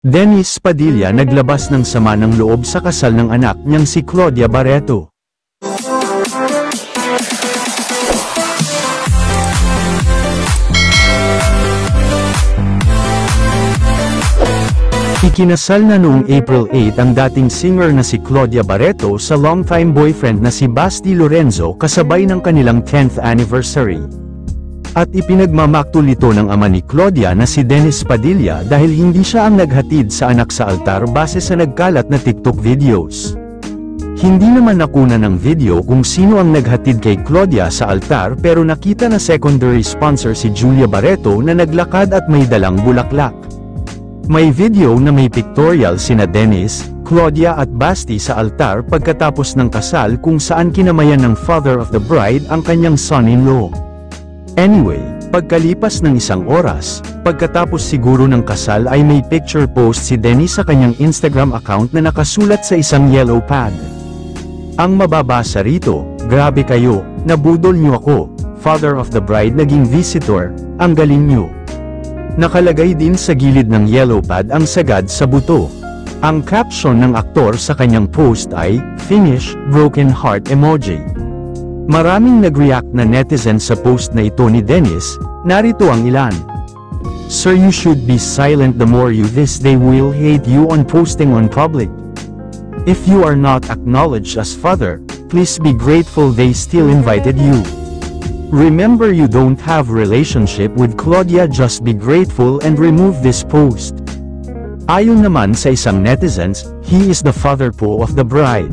Dennis Padilla naglabas ng sama ng loob sa kasal ng anak niyang si Claudia Barreto. Ikinasal na noong April 8 ang dating singer na si Claudia Barreto sa longtime boyfriend na si Basti Lorenzo kasabay ng kanilang 10th anniversary. At ipinagmamaktul ito ng ama ni Claudia na si Dennis Padilla dahil hindi siya ang naghatid sa anak sa altar base sa nagkalat na TikTok videos. Hindi naman nakuna ng video kung sino ang naghatid kay Claudia sa altar pero nakita na secondary sponsor si Julia Barreto na naglakad at may dalang bulaklak. May video na may pictorial sina Dennis, Claudia at Basti sa altar pagkatapos ng kasal kung saan kinamayan ng father of the bride ang kanyang son-in-law. Anyway, pagkalipas ng isang oras, pagkatapos siguro ng kasal ay may picture post si Dennis sa kanyang Instagram account na nakasulat sa isang yellow pad. Ang mababasa rito, "Grabe kayo, nabudol niyo ako, father of the bride naging visitor, ang galing niyo." Nakalagay din sa gilid ng yellow pad ang sagad sa buto. Ang caption ng aktor sa kanyang post ay, "Finish, broken heart emoji." Maraming nag-react na netizens sa post na ito ni Dennis, narito ang ilan. "Sir, you should be silent, the more you this they will hate you on posting on public. If you are not acknowledged as father, please be grateful they still invited you. Remember you don't have relationship with Claudia, just be grateful and remove this post." Ayon naman sa isang netizens, "He is the father po of the bride."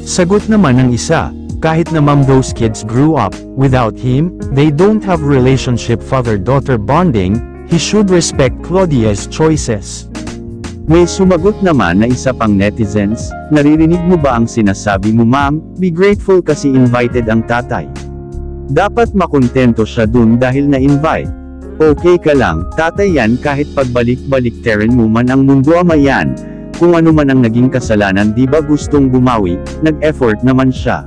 Sagot naman ng isa, "Kahit na mom those kids grew up, without him, they don't have relationship father-daughter bonding, he should respect Claudia's choices." May sumagot naman na isa pang netizens, "Naririnig mo ba ang sinasabi mo ma'am, be grateful kasi invited ang tatay. Dapat makontento siya dun dahil na-invite. Okay ka lang, tatay yan kahit pagbalik-baliktarin mo man ang mundo ama yan, kung ano man ang naging kasalanan di ba gustong bumawi, nag-effort naman siya."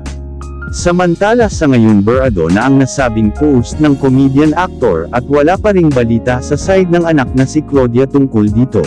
Samantala sa ngayon barado na ang nasabing post ng comedian actor at wala pa ring balita sa side ng anak na si Claudia tungkol dito.